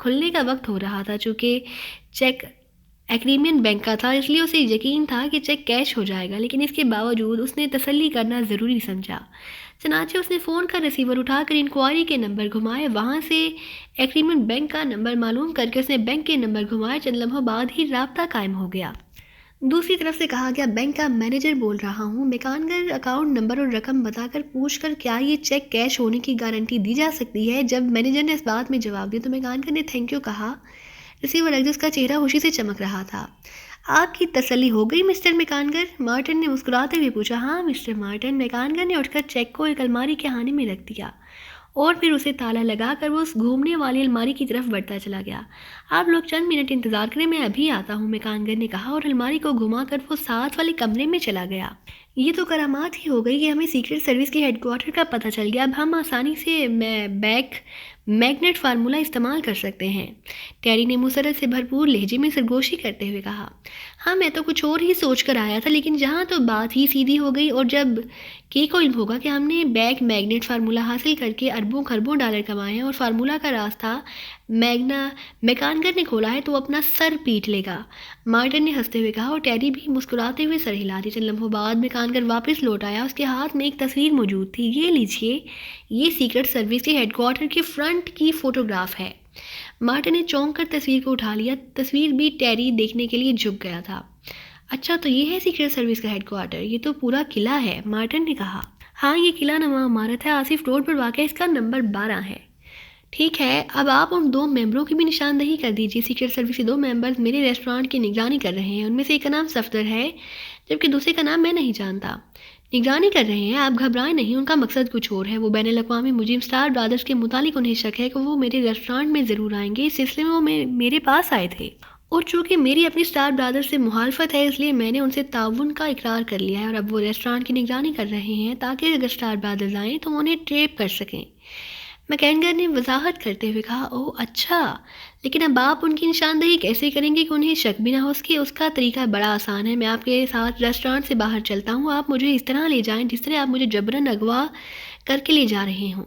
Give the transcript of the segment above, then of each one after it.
کھلنے کا وقت ہو رہا تھا۔ چونکہ چیک ایگریمنٹ بینک کا تھا، اس لیے اسے یقین تھا کہ چیک کیش ہو جائے گا، لیکن اس کے باوجود اس نے تسلی کرنا ضروری سمجھا۔ چنانچہ اس نے فون کا ریسیور اٹھا کر انکوائری کے نمبر گھمائے، وہاں سے ایگریمنٹ بینک کا نمبر معلوم کر کے اس نے بینک کے نمبر گھمائے۔ چند لمحوں بعد ہی رابطہ قائم ہو گیا۔ دوسری طرف سے کہا گیا، بینک کا مینیجر بول رہا ہوں، میکانگر اکاؤنٹ نمبر اور رقم بتا کر پوچھ کر کیا یہ چیک کیش ہونے کی گارنٹی دی جا سکتی ہے؟ جب مینیجر نے اس بات میں جواب دیا تو میکانگر نے تھینک یو کہا۔ ریسیور ایگزس کا چہرہ خوشی سے چمک رہا تھا۔ آپ کی تسلی ہو گئی مسٹر میکانگر؟ مارٹن نے مسکراتے ہوئے پوچھا۔ ہاں مسٹر مارٹن۔ میکانگر نے اٹھ کر چیک کو ایک الماری کے خانے میں رکھ دیا اور پھر اسے تالا لگا کر وہ اس گھومنے والی الماری کی طرف بڑھتا چلا گیا۔ آپ لوگ چند منٹ انتظار کریں، میں ابھی آتا ہوں، میکانگر نے کہا اور الماری کو گھما کر وہ ساتھ والے کمرے میں چلا گیا۔ یہ تو کرامات ہی ہو گئی کہ ہمیں سیکرٹ سروس کے ہیڈ کوارٹر کا پتہ چل گیا، اب ہم آسانی سے بیک میگنیٹ فارمولہ استعمال کر سکتے ہیں، ٹیری نے مسرت سے بھرپور لہجے میں سرگوشی کرتے ہوئے کہا۔ ہاں میں تو کچھ اور ہی سوچ کر آیا تھا، لیکن جہاں تو بات ہی سیدھی ہو گئی، اور جب کی کو علم ہوگا کہ ہم نے بیک میگنیٹ فارمولہ حاصل کر کے اربوں خربوں ڈالر کمائے ہیں اور فارمولہ کا راستہ میکانگر نے کھولا ہے تو وہ اپنا سر پیٹ لے گا، مارٹن نے ہنستے ہوئے کہا اور ٹیری بھی مسکراتے ہوئے سر ہلا دی۔ چند لمحوں بعد میکانگر واپس لوٹ آیا، اس کے ہاتھ میں ایک تصویر موجود تھی۔ یہ لیجئے، یہ سیکرٹ سروس کے ہیڈ کوارٹر کے فرنٹ کی فوٹوگراف ہے۔ مارٹن نے چونک کر تصویر کو اٹھا لیا، تصویر بھی ٹیری دیکھنے کے لیے جھک گیا تھا۔ اچھا تو یہ ہے سیکرٹ سروس کا ہیڈ کوارٹر؟ یہ تو پورا قلعہ ہے، مارٹن نے کہا۔ ہاں یہ قلعہ نما عمارت ہے، آصف روڈ پر واقع، اس کا نمبر 12 ہے۔ ٹھیک ہے، اب آپ ان 2 ممبروں کی بھی نشاندہی کر دیجیے۔ سیکرٹ سروس کے 2 ممبرز میرے ریسٹورانٹ کی نگرانی کر رہے ہیں، ان میں سے ایک کا نام صفدر ہے جبکہ دوسرے کا نام میں نہیں جانتا۔ نگرانی کر رہے ہیں، آپ گھبرائیں نہیں، ان کا مقصد کچھ اور ہے۔ وہ بین الاقوامی مجرم اسٹار برادرز کے متعلق انہیں شک ہے کہ وہ میرے ریسٹورانٹ میں ضرور آئیں گے، اس سلسلے میں وہ میرے پاس آئے تھے، اور چونکہ میری اپنی اسٹار برادر سے مخالفت ہے اس لیے میں نے ان سے تعاون کا اقرار کر لیا ہے، اور اب وہ ریسٹورانٹ کی نگرانی کر رہے ہیں تاکہ اگر اسٹار برادرز آئیں تو وہ انہیں ٹریپ کر سکیں۔ میکینگر نے وضاحت کرتے ہوئے کہا۔ اوہ اچھا، لیکن اب آپ ان کی نشاندہی کیسے کریں گے کہ انہیں شک بھی نہ ہو؟ اس کا طریقہ بڑا آسان ہے، میں آپ کے ساتھ ریسٹورانٹ سے باہر چلتا ہوں، آپ مجھے اس طرح لے جائیں جس طرح آپ مجھے جبراً اغوا کر کے لے جا رہے ہوں۔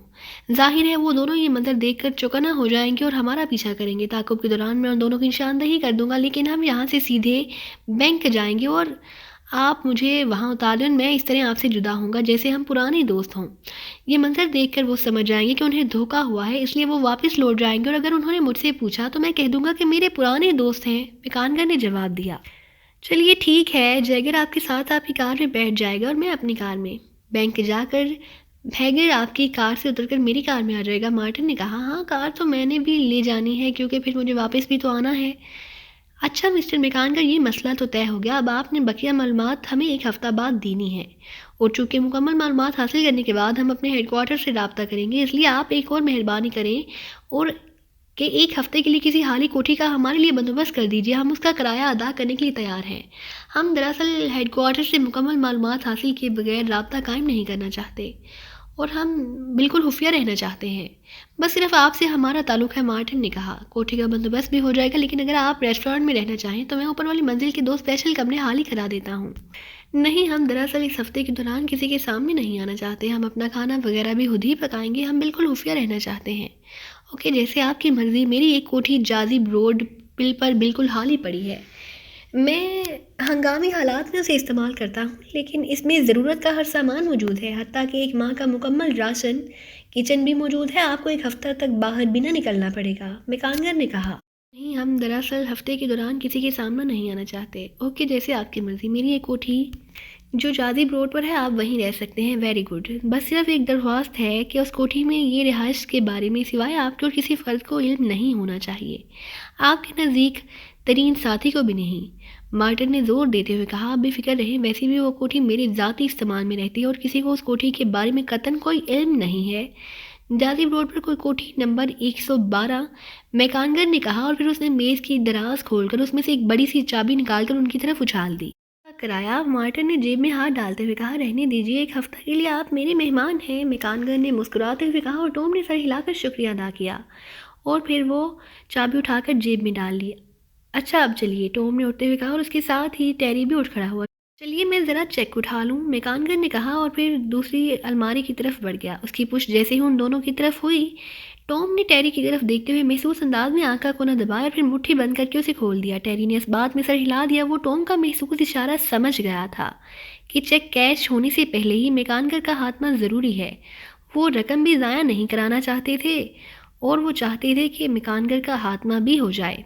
ظاہر ہے وہ دونوں یہ منظر دیکھ کر چوکنا ہو جائیں گے اور ہمارا پیچھا کریں گے۔ تعاقب کے دوران میں ان دونوں کی نشاندہی کر دوں گا، لیکن ہم یہاں سے سیدھے بینک جائیں گے اور آپ مجھے وہاں اتار دیں، میں اس طرح آپ سے جدا ہوں گا جیسے ہم پرانے دوست ہوں۔ یہ منظر دیکھ کر وہ سمجھ جائیں گے کہ انہیں دھوکہ ہوا ہے، اس لیے وہ واپس لوٹ جائیں گے، اور اگر انہوں نے مجھ سے پوچھا تو میں کہہ دوں گا کہ میرے پرانے دوست ہیں، میکانگر نے جواب دیا۔ چلیے ٹھیک ہے، جیگر آپ کے ساتھ آپ کی کار میں بیٹھ جائے گا اور میں اپنی کار میں، بینک جا کر بھیگر آپ کی کار سے اتر کر میری کار میں آ جائے گا، مارٹن نے کہا۔ ہاں کار تو میں نے بھی لے جانی ہے کیونکہ پھر مجھے واپس بھی تو آنا ہے۔ اچھا مسٹر میکانگر، یہ مسئلہ تو طے ہو گیا، اب آپ نے بقیہ معلومات ہمیں 1 ہفتہ بعد دینی ہے، اور چونکہ مکمل معلومات حاصل کرنے کے بعد ہم اپنے ہیڈ کوارٹر سے رابطہ کریں گے، اس لیے آپ ایک اور مہربانی کریں اور کہ 1 ہفتے کے لیے کسی حالی کوٹھی کا ہمارے لیے بندوبست کر دیجیے، ہم اس کا کرایہ ادا کرنے کے لیے تیار ہیں۔ ہم دراصل ہیڈ کوارٹر سے مکمل معلومات حاصل کیے بغیر رابطہ قائم نہیں کرنا چاہتے، اور ہم بالکل خفیہ رہنا چاہتے ہیں، بس صرف آپ سے ہمارا تعلق ہے، مارٹن نے کہا۔ کوٹھی کا بندوبست بھی ہو جائے گا، لیکن اگر آپ ریسٹورانٹ میں رہنا چاہیں تو میں اوپر والی منزل کے 2 اسپیشل کمرے حالی کرا دیتا ہوں۔ نہیں، ہم دراصل اس ہفتے کے دوران کسی کے سامنے نہیں آنا چاہتے، ہم اپنا کھانا وغیرہ بھی خود ہی پکائیں گے، ہم بالکل خفیہ رہنا چاہتے ہیں۔ اوکے، جیسے آپ کی مرضی، میری ایک کوٹھی جازب روڈ پل پر بالکل خالی پڑی ہے، میں ہنگامی حالات میں اسے استعمال کرتا ہوں، لیکن اس میں ضرورت کا ہر سامان موجود ہے، حتیٰ کہ 1 ماہ کا مکمل راشن، کچن بھی موجود ہے، آپ کو 1 ہفتہ تک باہر بھی نہ نکلنا پڑے گا، میکانگر نے کہا۔ نہیں، ہم دراصل ہفتے کے دوران کسی کے سامنے نہیں آنا چاہتے۔ اوکے، جیسے آپ کی مرضی، میری ایک کوٹھی جو جازب روڈ پر ہے، آپ وہیں رہ سکتے ہیں۔ ویری گڈ، بس صرف ایک درخواست ہے کہ اس کوٹھی میں یہ رہائش کے بارے میں سوائے آپ کے اور کسی فرد کو علم نہیں ہونا چاہیے، آپ کے نزدیک ترین ساتھی کو بھی نہیں، مارٹن نے زور دیتے ہوئے کہا۔ آپ بے فکر رہیں، ویسے بھی وہ کوٹھی میرے ذاتی استعمال میں رہتی ہے اور کسی کو اس کوٹھی کے بارے میں قطعاً کوئی علم نہیں ہے۔ جازب روڈ پر کوئی کوٹھی نمبر 112، میکانگر نے کہا، اور پھر اس نے میز کی دراز کھول کر اس میں سے ایک بڑی سی چابی نکال کر ان کی طرف اچھال دی۔ کرایہ، مارٹن نے جیب میں ہاتھ ڈالتے ہوئے کہا۔ رہنے دیجیے، 1 ہفتہ کے لیے آپ میرے مہمان ہیں، میکانگر نے مسکراتے ہوئے کہا، اور ٹوم نے سر ہلا کر شکریہ ادا کیا، اور پھر وہ چابی اٹھا کر جیب میں ڈال لی۔ اچھا اب چلیے، ٹوم نے اٹھتے ہوئے کہا، اور اس کے ساتھ ہی ٹیری بھی اٹھ کھڑا ہوا۔ چلیے میں ذرا چیک اٹھا لوں، میکانگر نے کہا، اور پھر دوسری الماری کی طرف بڑھ گیا۔ اس کی پشت جیسے ہی ان دونوں کی طرف ہوئی، ٹام نے ٹیری کی طرف دیکھتے ہوئے محسوس انداز میں آنکھ کا کونا دبایا اور پھر مٹھی بند کر کے اسے کھول دیا۔ ٹیری نے اس بات میں سر ہلا دیا۔ وہ ٹام کا محسوس اشارہ سمجھ گیا تھا کہ چیک کیش ہونے سے پہلے ہی میکانگر کا خاتمہ ضروری ہے۔ وہ رقم بھی ضائع نہیں کرانا چاہتے تھے اور وہ چاہتے تھے کہ میکانگر کا خاتمہ بھی ہو جائے۔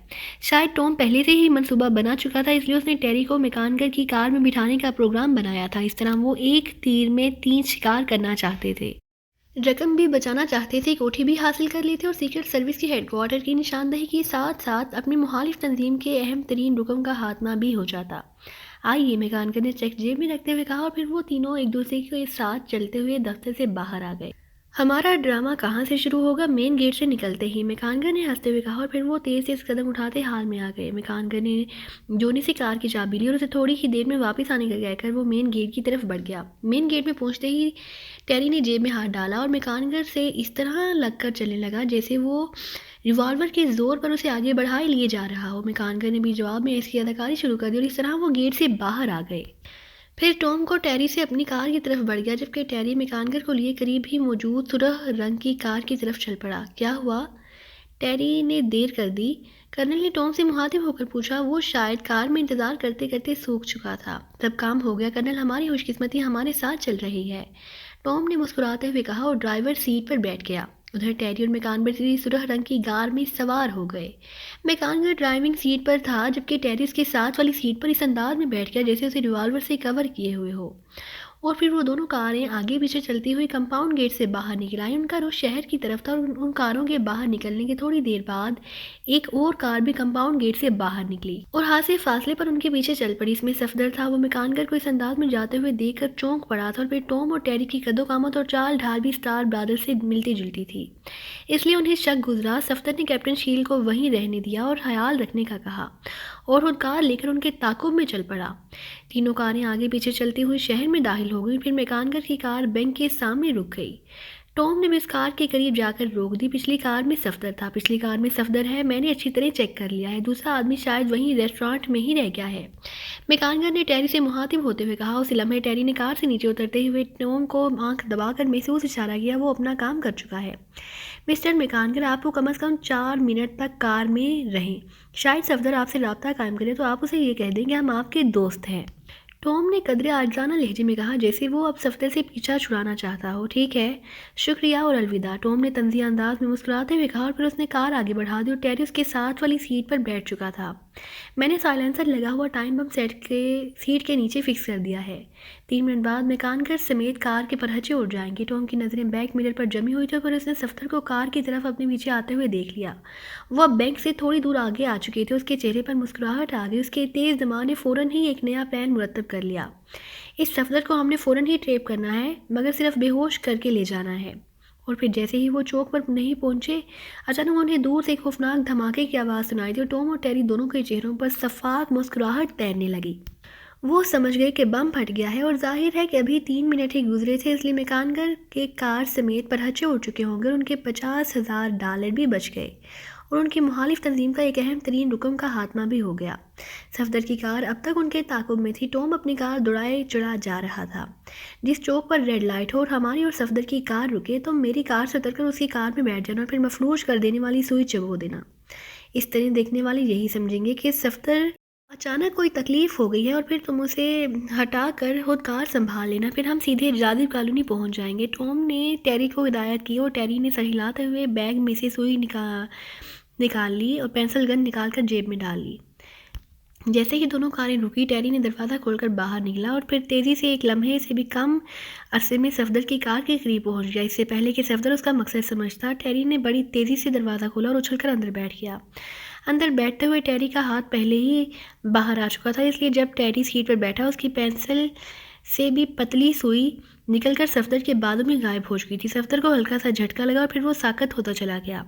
شاید ٹام پہلے سے ہی منصوبہ بنا چکا تھا، اس لیے اس نے ٹیری کو میکانگر کی کار میں بٹھانے کا پروگرام بنایا تھا۔ اس طرح وہ ایک تیر میں 3 شکار کرنا چاہتے تھے۔ رقم بھی بچانا چاہتے تھے، کوٹھی بھی حاصل کر لیتے اور سیکرٹ سروس کی ہیڈ کوارٹر کی نشاندہی کے ساتھ ساتھ اپنی مخالف تنظیم کے اہم ترین رکن کا خاتمہ بھی ہو جاتا۔ آئیے، میکانگر نے چیک جیب میں رکھتے ہوئے کہا، اور پھر وہ تینوں ایک دوسرے کے ساتھ چلتے ہوئے دفتر سے باہر آ گئے۔ ہمارا ڈرامہ کہاں سے شروع ہوگا؟ مین گیٹ سے نکلتے ہی، میکانگر نے ہنستے ہوئے کہا، اور پھر وہ تیز تیز قدم اٹھاتے حال میں آ گئے۔ میکانگر نے جونی سے کار کی چابی لی اور اسے تھوڑی ہی دیر میں واپس آنے کا کہہ کر وہ مین گیٹ کی طرف بڑھ گیا۔ مین گیٹ میں پہنچتے ہی ٹیری نے جیب میں ہاتھ ڈالا اور میکانگر سے اس طرح لگ کر چلنے لگا جیسے وہ ریوالور کے زور پر اسے آگے بڑھائے لیے جا رہا ہو۔ میکانگر نے بھی جواب میں اس کی اداکاری شروع کر دی اور اس طرح وہ گیٹ سے باہر آ گئے۔ پھر ٹام کو ٹیری سے اپنی کار کی طرف بڑھ گیا، جبکہ ٹیری میکانگر کو لیے قریب ہی موجود سرخ رنگ کی کار کی طرف چل پڑا۔ کیا ہوا؟ ٹیری نے دیر کر دی، کرنل نے ٹام سے مخاطب ہو کر پوچھا۔ وہ شاید کار میں انتظار کرتے کرتے سوکھ چکا تھا۔ سب کام ہو گیا کرنل، ہماری خوش قسمتی ہمارے ساتھ چل رہی ہے، ٹام نے مسکراتے ہوئے کہا اور ڈرائیور سیٹ پر بیٹھ گیا۔ ادھر ٹیری اور میکانگر سرخ رنگ کی کار میں سوار ہو گئے۔ میکانگر ڈرائیونگ سیٹ پر تھا، جبکہ ٹیری اس کے ساتھ والی سیٹ پر اس انداز میں بیٹھ گیا جیسے اسے ریوالور سے کور کیے ہوئے ہو، اور پھر وہ دونوں کاریں آگے پیچھے چلتی ہوئی کمپاؤنڈ گیٹ سے باہر نکل آئیں۔ ان کا رخ شہر کی طرف تھا اور ان کاروں کے باہر نکلنے کے تھوڑی دیر بعد ایک اور کار بھی کمپاؤنڈ گیٹ سے باہر نکلی اور خاصے فاصلے پر ان کے پیچھے چل پڑی۔ اس میں صفدر تھا۔ وہ میکانگر کو اس انداز میں جاتے ہوئے دیکھ کر چونک پڑا تھا، اور پھر ٹام اور ٹیری کی قد و قامت اور چال ڈھال بھی اسٹار برادر سے ملتی جلتی تھی، اس لیے انہیں شک گزرا۔ صفدر نے کیپٹن شیل کو وہیں رہنے دیا اور خیال رکھنے کا کہا اور خود کار لے کر ان کے تعاقب میں چل پڑا۔ تینوں کاریں آگے پیچھے چلتی ہوئی شہر میں داخل ہو گئیں۔ پھر میکانگر کی کار بینک کے سامنے رک گئی۔ ٹام نے بھی اس کار کے قریب جا کر روک دی۔ پچھلی کار میں صفدر تھا۔ پچھلی کار میں صفدر ہے، میں نے اچھی طرح چیک کر لیا ہے، دوسرا آدمی شاید وہیں ریسٹورانٹ میں ہی رہ گیا ہے، میکانگر نے ٹیری سے مخاطب ہوتے ہوئے کہا۔ اس لمحے ٹیری نے کار سے نیچے اترتے ہوئے ٹام کو آنکھ دبا کر محسوس اشارہ کیا، وہ اپنا کام کر چکا ہے۔ مسٹر میکانگر، آپ کو کم از کم 4 منٹ تک کار میں رہیں، شاید صفدر آپ سے رابطہ قائم کرے تو آپ اسے یہ کہہ دیں کہ ہم آپ کے دوست ہیں، ٹام نے قدرے عاجزانہ لہجے میں کہا جیسے وہ اب صفدر سے پیچھا چھڑانا چاہتا ہو۔ ٹھیک ہے، شکریہ اور الوداع، ٹام نے طنزیہ انداز میں مسکراتے ہوئے کہا، اور پھر اس نے کار آگے بڑھا دی اور ٹیری اس کے ساتھ والی سیٹ پر بیٹھ چکا تھا۔ میں نے سائلنسر لگا ہوا ٹائم بم سیٹ کے نیچے فکس کر دیا ہے، 3 منٹ بعد میکانگر سمیت کار کے پرہچے اڑ جائیں گے۔ ٹام کی نظریں بیک میرر پر جمی ہوئی تھی، پھر اس نے صفدر کو کار کی طرف اپنے پیچھے آتے ہوئے دیکھ لیا۔ وہ اب بینک سے تھوڑی دور آگے آ چکے تھے، اس کے چہرے پر مسکراہٹ آ گئی۔ اس کے تیز دماغ نے فوراً ہی ایک نیا پلان مرتب کر لیا۔ اس صفدر کو ہم نے فوراً ہی ٹریپ کرنا ہے، مگر صرف بے ہوش کر کے لے جانا ہے۔ اور پھر جیسے ہی وہ چوک پر نہیں پہنچے، اچانک انہیں دور سے ایک خوفناک دھماکے کی آواز سنائی دی اور ٹام اور ٹیری دونوں کے چہروں پر شفاف مسکراہٹ تیرنے لگی۔ وہ سمجھ گئے کہ بم پھٹ گیا ہے، اور ظاہر ہے کہ ابھی 3 منٹ ہی گزرے تھے، اس لیے میکانگر کے کار سمیت پرہچے اڑ چکے ہوں گے اور ان کے $50,000 بھی بچ گئے، اور ان کی مخالف تنظیم کا ایک اہم ترین رکن کا خاتمہ بھی ہو گیا۔ صفدر کی کار اب تک ان کے تعاقب میں تھی۔ ٹام اپنی کار دوڑائے چڑھا جا رہا تھا۔ جس چوک پر ریڈ لائٹ ہو اور ہماری اور صفدر کی کار رکے، تم میری کار سے اتر کر اس کی کار میں بیٹھ جانا اور پھر مفلوج کر دینے والی سوئی چبو دینا۔ اس طرح دیکھنے والے یہی سمجھیں گے کہ صفدر اچانک کوئی تکلیف ہو گئی ہے، اور پھر تم اسے ہٹا کر خود کار سنبھال لینا، پھر ہم سیدھے جادو کالونی پہنچ جائیں گے۔ ٹام نے ٹیری کو ہدایت کی اور ٹیری نے سر ہلاتے ہوئے بیگ میں سے سوئی نکال لی اور پینسل گن نکال کر جیب میں ڈال لی۔ جیسے ہی دونوں کاریں رکی، ٹیری نے دروازہ کھول کر باہر نکلا اور پھر تیزی سے ایک لمحے سے بھی کم عرصے میں صفدر کی کار کے قریب پہنچ گیا۔ اس سے پہلے کہ صفدر اس کا مقصد سمجھتا، ٹیری نے بڑی تیزی سے دروازہ کھولا اور اچھل کر اندر بیٹھ گیا۔ اندر بیٹھتے ہوئے ٹیری کا ہاتھ پہلے ہی باہر آ چکا تھا، اس لیے جب ٹیری سیٹ پر بیٹھا، اس کی پینسل سے بھی پتلی سوئی نکل کر صفدر کے بازو میں غائب ہو چکی تھی۔ صفدر کو ہلکا سا جھٹکا لگا اور پھر وہ ساکت ہوتا چلا گیا۔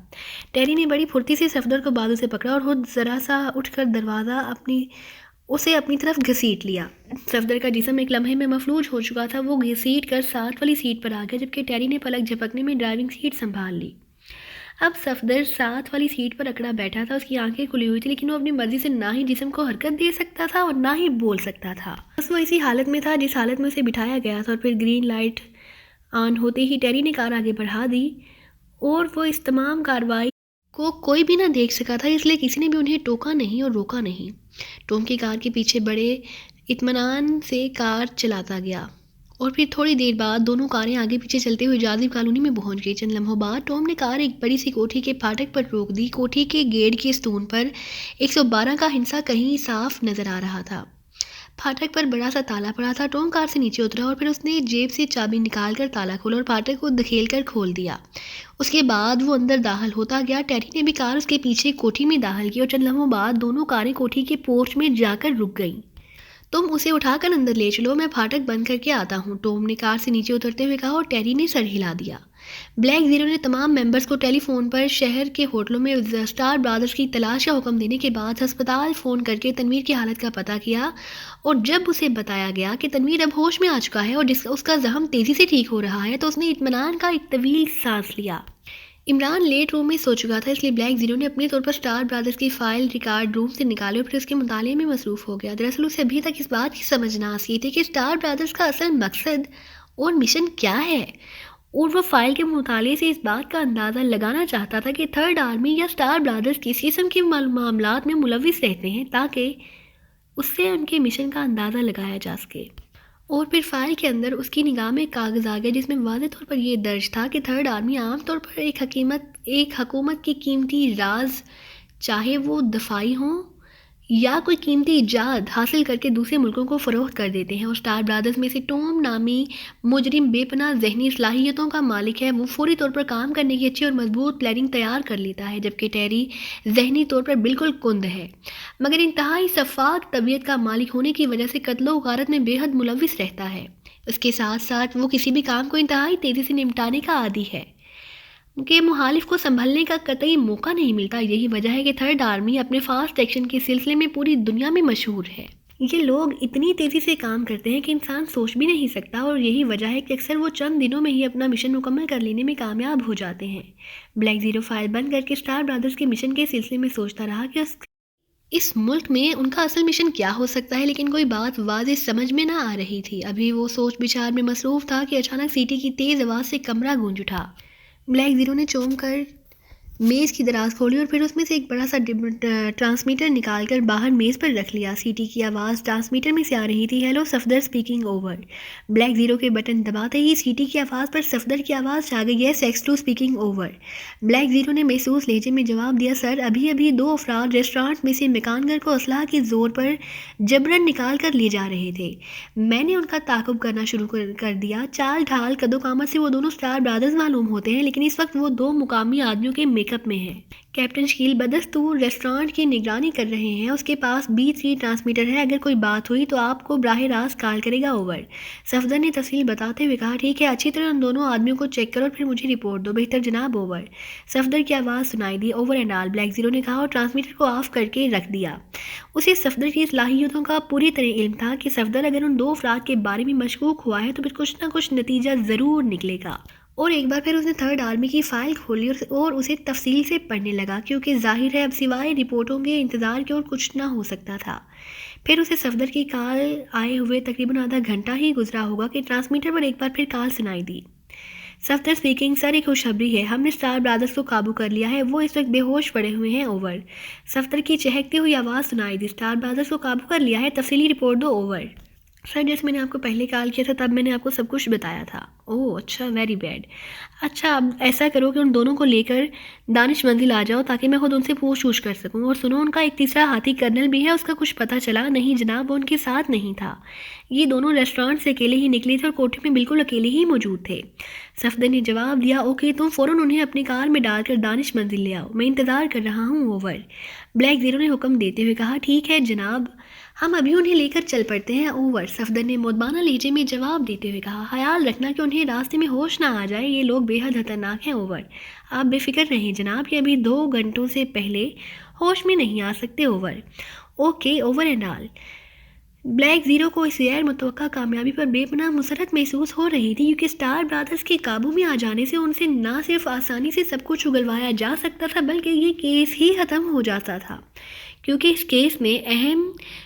ٹیری نے بڑی پھرتی سے صفدر کو بازو سے پکڑا اور خود ذرا سا اٹھ کر دروازہ اسے اپنی طرف گھسیٹ لیا۔ صفدر کا جسم ایک لمحے میں مفلوج ہو چکا تھا۔ وہ گھسیٹ کر ساتھ والی سیٹ پر آ گیا، جبکہ ٹیری نے پلک جھپکنے میں ڈرائیونگ سیٹ سنبھال لی۔ اب صفدر ساتھ والی سیٹ پر اکڑا بیٹھا تھا، اس کی آنکھیں کھلی ہوئی تھی، لیکن وہ اپنی مرضی سے نہ ہی جسم کو حرکت دے سکتا تھا اور نہ ہی بول سکتا تھا۔ بس وہ اسی حالت میں تھا جس حالت میں اسے بٹھایا گیا تھا، اور پھر گرین لائٹ آن ہوتے ہی ٹیری نے کار آگے بڑھا دی اور وہ اس تمام کارروائی کو کوئی بھی نہ دیکھ سکا تھا، اس لیے کسی نے بھی انہیں ٹوکا نہیں اور روکا نہیں۔ ٹام کی کار کے پیچھے بڑے اطمینان سے کار چلاتا گیا اور پھر تھوڑی دیر بعد دونوں کاریں آگے پیچھے چلتے ہوئے جازب کالونی میں پہنچ گئی۔ چند لمحوں بعد ٹام نے کار ایک بڑی سی کوٹھی کے پھاٹک پر روک دی۔ کوٹھی کے گیٹ کے ستون پر 112 کا ہندسہ کہیں صاف نظر آ رہا تھا۔ پھاٹک پر بڑا سا تالا پڑا تھا۔ ٹام کار سے نیچے اترا اور پھر اس نے جیب سے چابی نکال کر تالا کھولا اور پھاٹک کو دھکیل کر کھول دیا۔ اس کے بعد وہ اندر داخل ہوتا گیا۔ ٹیری نے بھی کار اس کے پیچھے کوٹھی میں داخل کی اور چند لمحوں بعد دونوں کاریں کوٹھی کے پورچ میں جا کر رک گئیں۔ تم اسے اٹھا کر اندر لے چلو، میں پھاٹک بند کر کے آتا ہوں، ٹام نے کار سے نیچے اترتے ہوئے کہا اور ٹیری نے سر ہلا دیا۔ بلیک زیرو نے تمام ممبرز کو ٹیلی فون پر شہر کے ہوٹلوں میں اسٹار برادرز کی تلاش کا حکم دینے کے بعد ہسپتال فون کر کے تنویر کی حالت کا پتہ کیا، اور جب اسے بتایا گیا کہ تنویر اب ہوش میں آ چکا ہے اور اس کا زخم تیزی سے ٹھیک ہو رہا ہے تو اس نے اطمینان کا ایک طویل سانس لیا۔ عمران لیٹ روم میں سو چکا تھا، اس لیے بلیک زیرو نے اپنے طور پر اسٹار برادرز کی فائل ریکارڈ روم سے نکالی اور پھر اس کے مطالعے میں مصروف ہو گیا۔ دراصل اسے ابھی تک اس بات کی سمجھ نہ آتی تھی کہ اسٹار برادرز کا اصل مقصد اور مشن کیا ہے، اور وہ فائل کے مطالعے سے اس بات کا اندازہ لگانا چاہتا تھا کہ تھرڈ آرمی یا اسٹار برادرز کس قسم کے معاملات میں ملوث رہتے ہیں تاکہ اس سے ان کے مشن کا اندازہ لگایا جا سکے۔ اور پھر فائل کے اندر اس کی نگاہ میں ایک کاغذ آ گیا جس میں واضح طور پر یہ درج تھا کہ تھرڈ آرمی عام طور پر ایک حکومت کی قیمتی راز، چاہے وہ دفاعی ہوں یا کوئی قیمتی ایجاد، حاصل کر کے دوسرے ملکوں کو فروخت کر دیتے ہیں، اور اسٹار برادرز میں سے ٹام نامی مجرم بے پناہ ذہنی صلاحیتوں کا مالک ہے۔ وہ فوری طور پر کام کرنے کی اچھی اور مضبوط پلاننگ تیار کر لیتا ہے، جبکہ ٹیری ذہنی طور پر بالکل کند ہے، مگر انتہائی شفاف طبیعت کا مالک ہونے کی وجہ سے قتل و غارت میں بے حد ملوث رہتا ہے۔ اس کے ساتھ ساتھ وہ کسی بھی کام کو انتہائی تیزی سے نمٹانے کا عادی ہے کہ مخالف کو سنبھلنے کا قطعی موقع نہیں ملتا۔ یہی وجہ ہے کہ تھرڈ آرمی اپنے فاسٹ ایکشن کے سلسلے میں پوری دنیا میں مشہور ہے۔ یہ لوگ اتنی تیزی سے کام کرتے ہیں کہ انسان سوچ بھی نہیں سکتا، اور یہی وجہ ہے کہ اکثر وہ چند دنوں میں ہی اپنا مشن مکمل کر لینے میں کامیاب ہو جاتے ہیں۔ بلیک زیرو فائل بند کر کے اسٹار برادرز کے مشن کے سلسلے میں سوچتا رہا کہ اس ملک میں ان کا اصل مشن کیا ہو سکتا ہے، لیکن کوئی بات واضح سمجھ میں نہ آ رہی تھی۔ ابھی وہ سوچ بچار میں مصروف تھا کہ اچانک سیٹی کی تیز آواز سے کمرہ گونج اٹھا۔ بلیک زیرو نے چونک کر میز کی دراز کھولی اور پھر اس میں سے ایک بڑا سا ٹرانسمیٹر نکال کر باہر میز پر رکھ لیا۔ سیٹی کی آواز ٹرانسمیٹر میں سے آ رہی تھی، hello Safdar speaking over. Black Zero کے بٹن دباتے ہی سیٹی کی آواز پر صفدر کی آواز آ گئی، yes X 2 speaking over. Black Zero نے محسوس لہجے میں جواب دیا، سر ابھی 2 افراد ریسٹورانٹ میں سے مکانگر کو اسلحہ کے زور پر جبرن نکال کر لے جا رہے تھے۔ میں نے ان کا تعاقب کرنا شروع کر دیا۔ چال ڈھال قد و قامت سے وہ دونوں اسٹار برادرز معلوم ہوتے ہیں، لیکن اس وقت وہ 2 مقامی آدمیوں کے میک اپ میں ہیں۔ کیپٹن شکیل بدستور ریسٹورانٹ کی نگرانی کر رہے ہیں، اس کے پاس B3 ٹرانسمیٹر ہے، اگر کوئی بات ہوئی تو آپ کو براہ راست کال کرے گا، اوور۔ صفدر نے تفصیل بتاتے ہوئے کہا، ٹھیک ہے، اچھی طرح ان دونوں آدمیوں کو چیک کرو اور پھر مجھے رپورٹ دو، بہتر جناب، اوور۔ صفدر کی آواز سنائی دی، over and all, Black Zero نے کہا اور ٹرانسمیٹر کو آف کر کے رکھ دیا۔ اسے صفدر کی صلاحیتوں کا پوری طرح علم تھا کہ صفدر اگر ان 2 افراد کے بارے میں مشکوک ہوا ہے تو پھر کچھ نہ کچھ نتیجہ ضرور نکلے گا۔ اور ایک بار پھر اس نے تھرڈ آرمی کی فائل کھولی اور اسے تفصیل سے پڑھنے لگا، کیونکہ ظاہر ہے اب سوائے رپورٹوں کے انتظار کے اور کچھ نہ ہو سکتا تھا۔ پھر اسے صفدر کی کال آئے ہوئے تقریباً آدھا گھنٹہ ہی گزرا ہوگا کہ ٹرانسمیٹر پر ایک بار پھر کال سنائی دی، صفدر اسپیکنگ، سر ایک خوشخبری ہے، ہم نے اسٹار برادرز کو قابو کر لیا ہے، وہ اس وقت بے ہوش پڑے ہوئے ہیں، اوور۔ صفدر کی چہکتی ہوئی آواز سنائی دی، اسٹار برادرز کو قابو کر لیا ہے، تفصیلی رپورٹ دو، اوور۔ سر جیسے میں نے آپ کو پہلے کال کیا تھا تب میں نے آپ کو سب کچھ بتایا تھا۔ اوہ اچھا، ویری بیڈ۔ اچھا اب ایسا کرو کہ ان دونوں کو لے کر دانش منزل آ جاؤ تاکہ میں خود ان سے پوچھ اوچھ کر سکوں، اور سنو ان کا ایک تیسرا ہاتھی کرنل بھی ہے، اس کا کچھ پتہ چلا؟ نہیں جناب، وہ ان کے ساتھ نہیں تھا، یہ دونوں ریسٹورانٹ سے اکیلے ہی نکلے تھے اور کوٹھی میں بالکل اکیلے ہی موجود تھے۔ صفدر نے جواب دیا، اوکے، تم فوراً انہیں اپنی کار میں ڈال کر دانش منزل لے آؤ، میں انتظار کر رہا ہوں، اوور۔ بلیک زیرو نے حکم دیتے ہوئے کہا، ٹھیک ہے جناب، ہم ابھی انہیں لے کر چل پڑتے ہیں، اوور۔ صفدر نے مؤدبانہ لہجے میں جواب دیتے ہوئے کہا، خیال رکھنا کہ انہیں راستے میں ہوش نہ آ جائے، یہ لوگ بے حد خطرناک ہیں، اوور۔ آپ بے فکر رہیں جناب، یہ ابھی 2 گھنٹوں سے پہلے ہوش میں نہیں آ سکتے، over. Okay, over and all. Black zero کو اس غیر متوقع کامیابی پر بے پناہ مسرت محسوس ہو رہی تھی، کیونکہ اسٹار برادرز کے قابو میں آ جانے سے ان سے نہ صرف آسانی سے سب کچھ اگلوایا جا سکتا تھا بلکہ یہ کیس ہی ختم ہو جاتا تھا، کیونکہ اس کیس میں اہم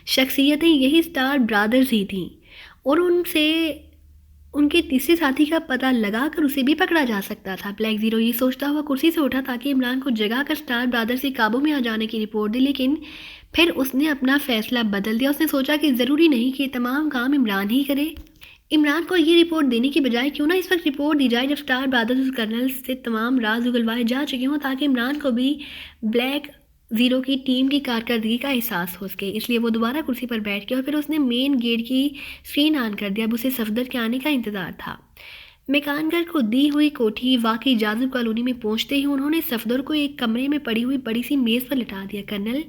شخصیتیں یہی اسٹار برادرز ہی تھیں، اور ان سے ان کے تیسرے ساتھی کا پتہ لگا کر اسے بھی پکڑا جا سکتا تھا۔ بلیک زیرو یہ سوچتا ہوا کرسی سے اٹھا تاکہ عمران کو جگا کر اسٹار برادر سے قابو میں آ جانے کی رپورٹ دی، لیکن پھر اس نے اپنا فیصلہ بدل دیا۔ اس نے سوچا کہ ضروری نہیں کہ تمام کام عمران ہی کرے۔ عمران کو یہ رپورٹ دینے کی بجائے کیوں نہ اس وقت رپورٹ دی جائے جب اسٹار برادرز اور کرنل سے تمام راز اگلوائے جا چکے ہوں، تاکہ عمران کو بھی بلیک زیرو کی ٹیم کی کارکردگی کا احساس ہو سکے۔ اس لیے وہ دوبارہ کرسی پر بیٹھ گیا اور پھر اس نے مین گیٹ کی اسکرین آن کر دیا۔ اب اسے صفدر کے آنے کا انتظار تھا۔ میکانگر کو دی ہوئی کوٹھی واقعی جازب کالونی میں پہنچتے ہی انہوں نے صفدر کو ایک کمرے میں پڑی ہوئی بڑی سی میز پر لٹا دیا۔ کرنل،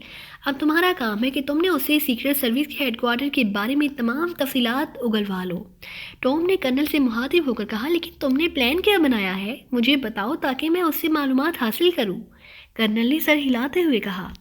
اب تمہارا کام ہے کہ تم نے اسے سیکرٹ سروس کے ہیڈ کوارٹر کے بارے میں تمام تفصیلات اگلوا لو۔ ٹام نے کرنل سے مخاطب ہو کر کہا، لیکن تم نے پلان کیا بنایا ہے؟ مجھے بتاؤ تاکہ میں اس سے معلومات حاصل کروں۔ کرنل نے سر ہلاتے ہوئے کہا،